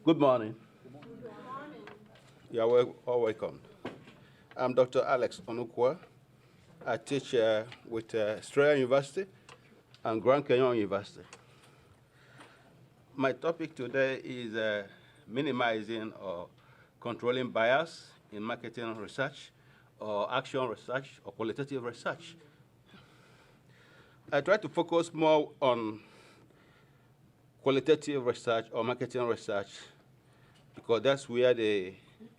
Good morning. You are all welcome. I'm Dr. Alex Onukwugha. I teach with Australia University and Grand Canyon University. My topic today is minimizing or controlling bias in marketing research or action research or qualitative research. I try to focus more on qualitative research or marketing research because that's where the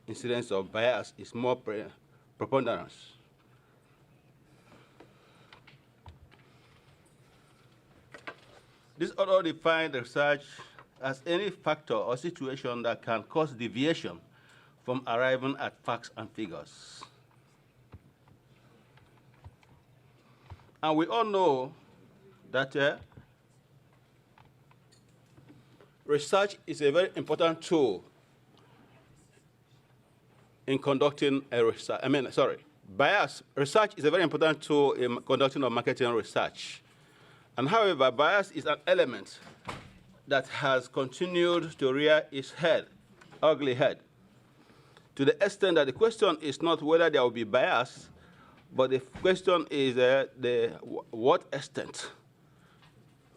incidence of bias is more preponderant. This author defined research as any factor or situation that can cause deviation from arriving at facts and figures. And we all know that research is a very important tool in conducting a research. Research is a very important tool in conducting or marketing research. And however, bias is an element that has continued to rear its head, ugly head, to the extent that the question is not whether there will be bias, but the question is what extent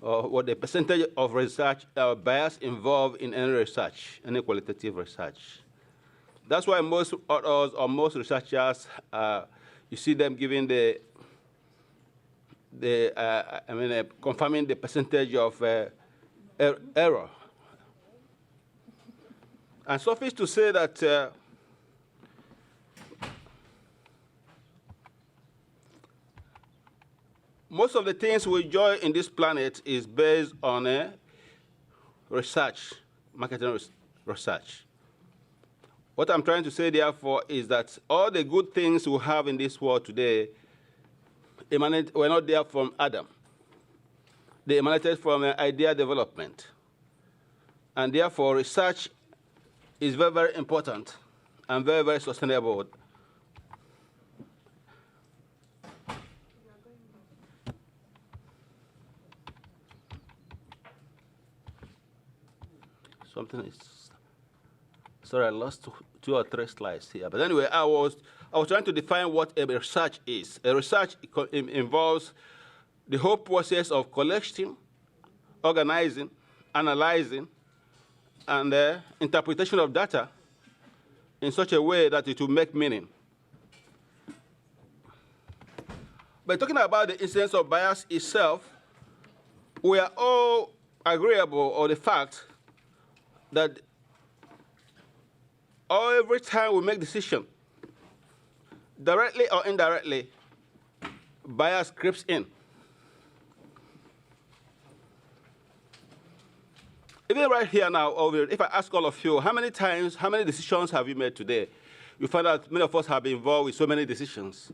or what the percentage of research bias involved in any research, any qualitative research. That's why most authors or most researchers, you see them giving confirming the percentage of error. And suffice to say that most of the things we enjoy in this planet is based on research, marketing research. What I'm trying to say, therefore, is that all the good things we have in this world today were not there from Adam. They emanated from idea development. And therefore, research is very, very important and very, very sustainable. Something is, sorry, I lost two or three slides here. But anyway, I was trying to define what a research is. A research involves the whole process of collecting, organizing, analyzing, and interpretation of data in such a way that it will make meaning. But talking about the incidence of bias itself, we are all agreeable on the fact that every time we make decision, directly or indirectly, bias creeps in. Even right here now, if I ask all of you, how many decisions have you made today? You find out many of us have been involved with so many decisions,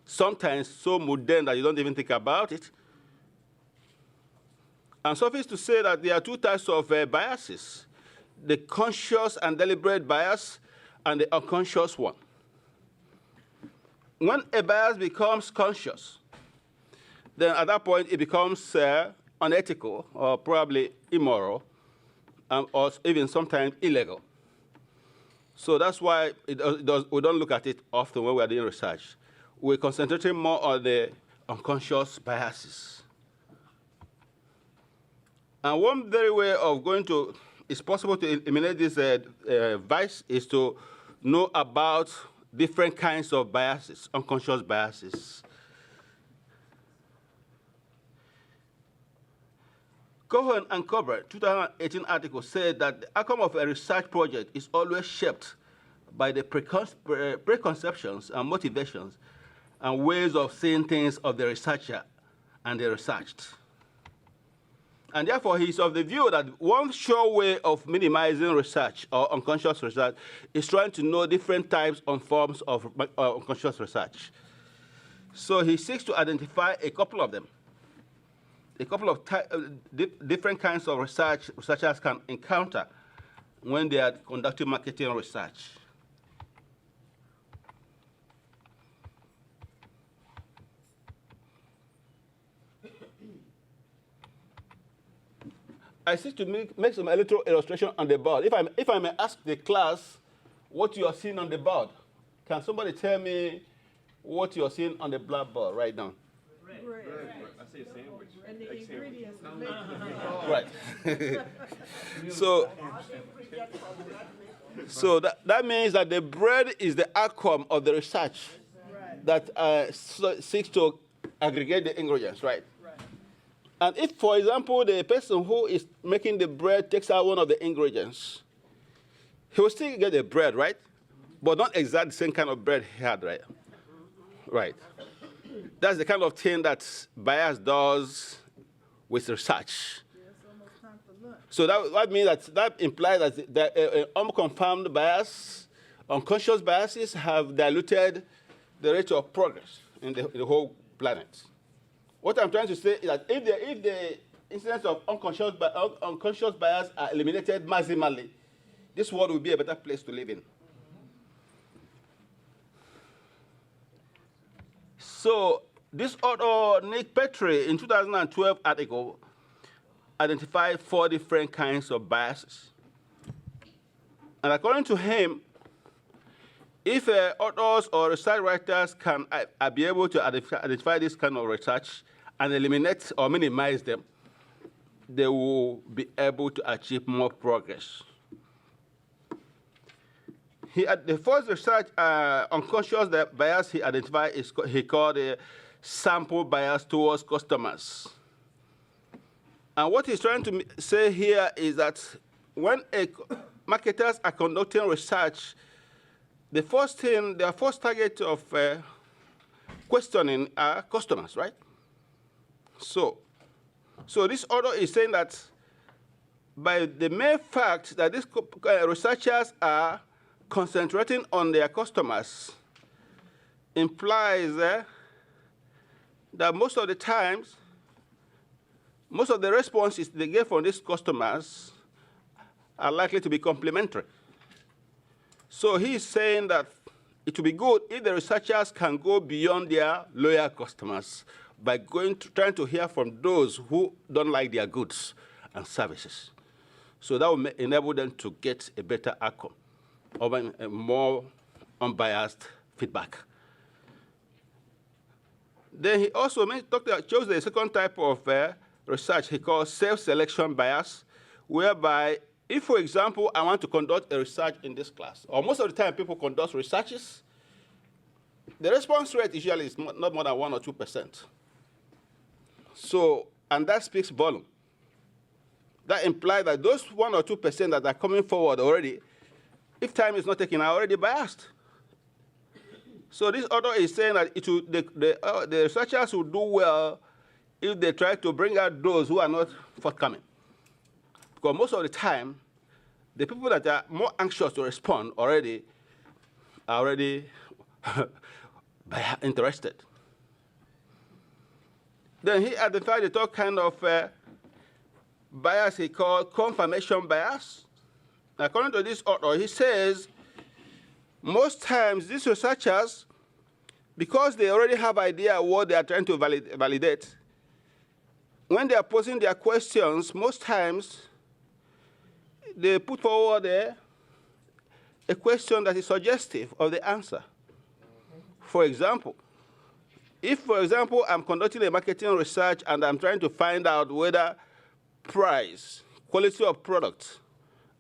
sometimes so mundane that you don't even think about it. And suffice to say that there are two types of biases: the conscious and deliberate bias and the unconscious one. When a bias becomes conscious, then at that point it becomes unethical or probably immoral, or even sometimes illegal. So that's why we don't look at it often when we are doing research. We're concentrating more on the unconscious biases. And one very way of it's possible to eliminate this bias is to know about different kinds of biases, unconscious biases. Cohen and Colbert, 2018 article, said that the outcome of a research project is always shaped by the preconceptions and motivations and ways of seeing things of the researcher and the researched. And therefore, he's of the view that one sure way of minimizing research or unconscious research is trying to know different types and forms of unconscious research. So he seeks to identify a couple of them, a couple of different kinds of research researchers can encounter when they are conducting marketing research. I seek to make some little illustration on the board. If I may ask the class what you are seeing on the board, can somebody tell me what you are seeing on the blackboard right now? Bread. I say sandwich. And the ingredients. Right. So that means that the bread is the outcome of the research that seeks to aggregate the ingredients, right? And if, for example, the person who is making the bread takes out one of the ingredients, he will still get the bread, right? But not exactly the same kind of bread he had, right? Right. That's the kind of thing that bias does with research. Yeah, it's almost time for lunch. So that means that implies that unconfirmed bias, unconscious biases have diluted the rate of progress in the whole planet. What I'm trying to say is that if the incidence of unconscious bias are eliminated maximally, this world will be a better place to live in. So this author, Nick Petrie, in 2012 article, identified 4 different kinds of biases. And according to him, if authors or research writers can be able to identify this kind of research and eliminate or minimize them, they will be able to achieve more progress. The first research unconscious bias he identified he called a sample bias towards customers. And what he's trying to say here is that when marketers are conducting research, their first target of questioning are customers, right? So this author is saying that by the mere fact that these researchers are concentrating on their customers implies that most of the times, most of the responses they get from these customers are likely to be complementary. So he's saying that it would be good if the researchers can go beyond their loyal customers by trying to hear from those who don't like their goods and services. So that will enable them to get a better outcome, or a more unbiased feedback. Then he also chose the second type of research he calls self-selection bias, whereby if, for example, I want to conduct a research in this class, or most of the time people conduct researches, the response rate usually is not more than 1 or 2%. So, and that speaks volume. That implies that those 1 or 2% that are coming forward already, if time is not taken, are already biased. So this author is saying that the researchers will do well if they try to bring out those who are not forthcoming. Because most of the time, the people that are more anxious to respond are already interested. Then he identified the third kind of bias he called confirmation bias. According to this author, he says most times these researchers, because they already have idea of what they are trying to validate, when they are posing their questions, most times they put forward a question that is suggestive of the answer. For example, if, for example, I'm conducting a marketing research and I'm trying to find out whether price, quality of product,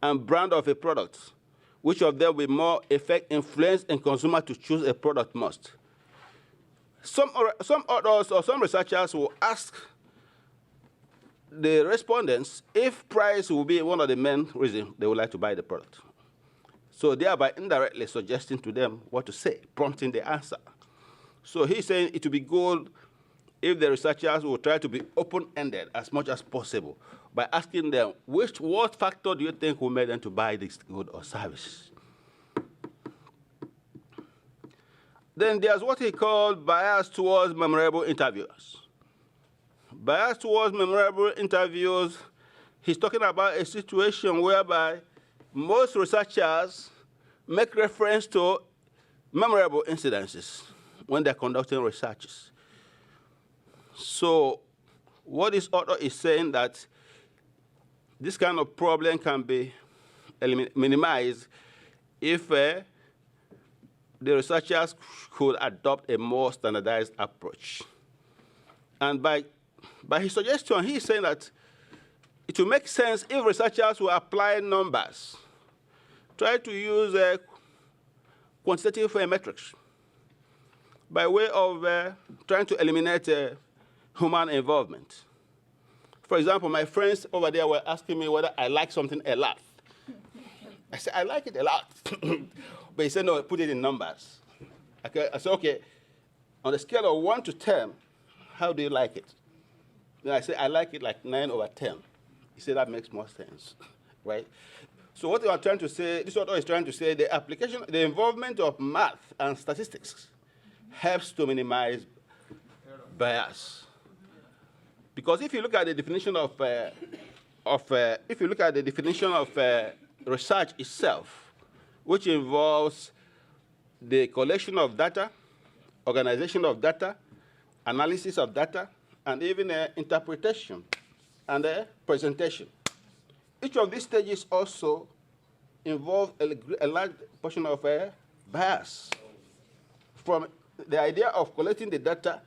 and brand of a product, which of them will more influence a consumer to choose a product most. Some authors or some researchers will ask the respondents if price will be one of the main reasons they would like to buy the product. So thereby indirectly suggesting to them what to say, prompting the answer. So he's saying it would be good if the researchers will try to be open-ended as much as possible by asking them, what factor do you think will make them to buy this good or service? Then there's what he called bias towards memorable interviews. Bias towards memorable interviews, he's talking about a situation whereby most researchers make reference to memorable incidences when they're conducting researches. So what this author is saying that this kind of problem can be minimized if the researchers could adopt a more standardized approach. And by his suggestion, he's saying that it will make sense if researchers will apply numbers, try to use quantitative metrics by way of trying to eliminate human involvement. For example, my friends over there were asking me whether I like something a lot. I said, I like it a lot. But he said, no, put it in numbers. Okay, I said, okay, on a scale of 1 to 10, how do you like it? Then I said, I like it like 9/10. He said, that makes more sense, right? So what we are trying to say, this author is trying to say, the involvement of math and statistics helps to minimize bias. Because if you look at the definition of research itself, which involves the collection of data, organization of data, analysis of data, and even interpretation and presentation. Each of these stages also involve a large portion of bias. From the idea of collecting the data,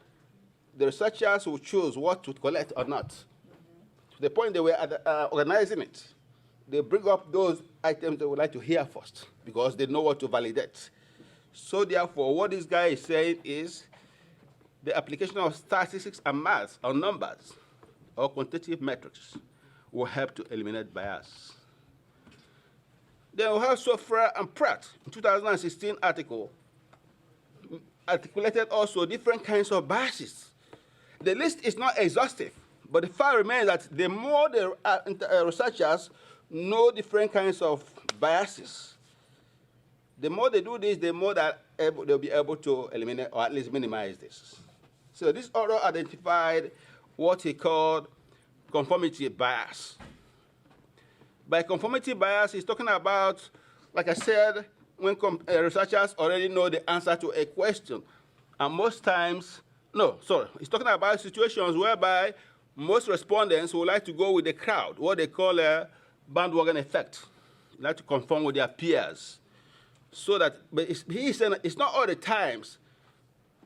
the researchers will choose what to collect or not. To the point they were organizing it, they bring up those items they would like to hear first because they know what to validate. So therefore, what this guy is saying is the application of statistics and math or numbers or quantitative metrics will help to eliminate bias. Then we have Sofra and Pratt in 2016 article articulated also different kinds of biases. The list is not exhaustive, but the fact remains that the more the researchers know different kinds of biases, the more they do this, the more that they'll be able to eliminate or at least minimize this. So this author identified what he called conformity bias. By conformity bias, he's talking about, like I said, when researchers already know the answer to a question. And most times, he's talking about situations whereby most respondents would like to go with the crowd, what they call a bandwagon effect. They like to conform with their peers. So that, but he's saying it's not all the times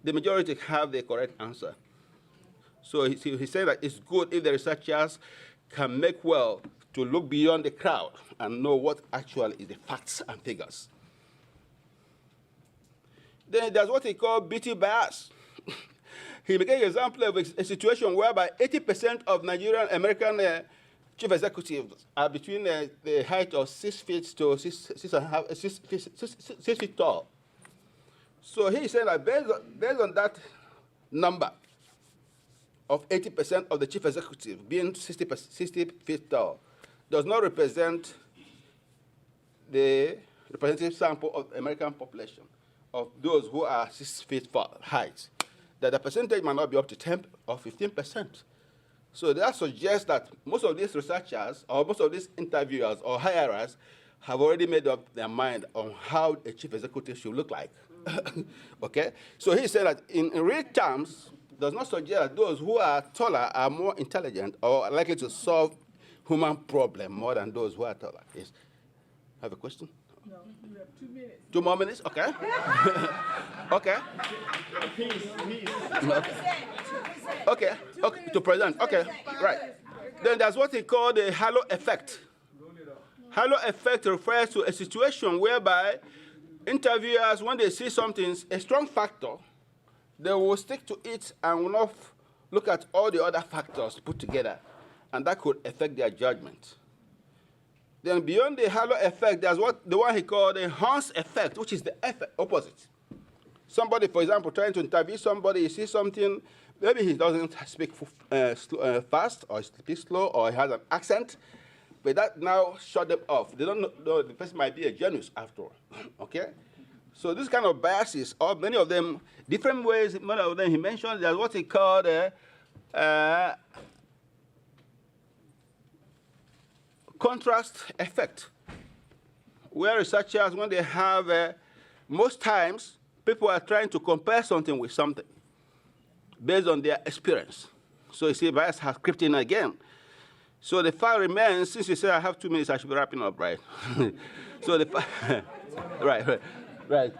the majority have the correct answer. So he's saying that it's good if the researchers can make well to look beyond the crowd and know what actually is the facts and figures. Then there's what he called BT bias. He gave an example of a situation whereby 80% of Nigerian American chief executives are between the height of 6 feet to 6 feet tall. So he said that based on that number of 80% of the chief executive being 60 feet tall does not represent the representative sample of the American population of those who are 6 feet height, that the percentage might not be up to 10 or 15%. So that suggests that most of these researchers or most of these interviewers or hirers have already made up their mind on how a chief executive should look like. Okay? So he said that in real terms, does not suggest that those who are taller are more intelligent or likely to solve human problem more than those who are taller. Yes. Have a question? No, you have 2 minutes. 2 more minutes? Okay. Okay. Okay. Okay. To present. Okay. Right. Then there's what he called the halo effect. Halo effect refers to a situation whereby interviewers, when they see something, a strong factor, they will stick to it and will not look at all the other factors put together, and that could affect their judgment. Then beyond the halo effect, there's the one he called the Hans effect, which is the opposite. Somebody, for example, trying to interview somebody, you see something, maybe he doesn't speak fast, or speaks slow, or he has an accent, but that now shut them off. They don't know the person might be a genius after all, okay? So this kind of biases, or many of them, different ways, many of them he mentioned, there's what he called contrast effect, where researchers, when they have, most times, people are trying to compare something with something based on their experience. So you see, bias has crept in again. So the fact remains, since you say I have 2 minutes, I should be wrapping up, right? So the right.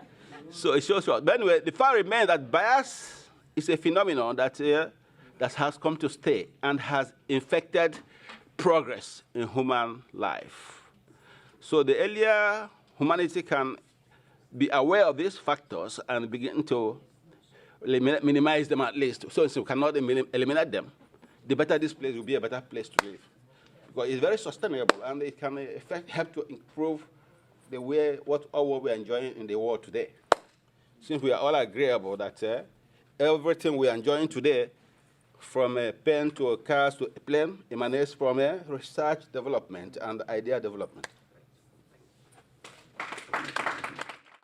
So it's so short. But anyway, the fact remains that bias is a phenomenon that has come to stay and has infected progress in human life. So the earlier humanity can be aware of these factors and begin to minimize them at least, so we cannot eliminate them, the better this place will be a better place to live. Because it's very sustainable and it can help to improve the way what we're enjoying in the world today. Since we are all agreeable that everything we are enjoying today, from a pen to a car to a plane, emanates from research development and idea development.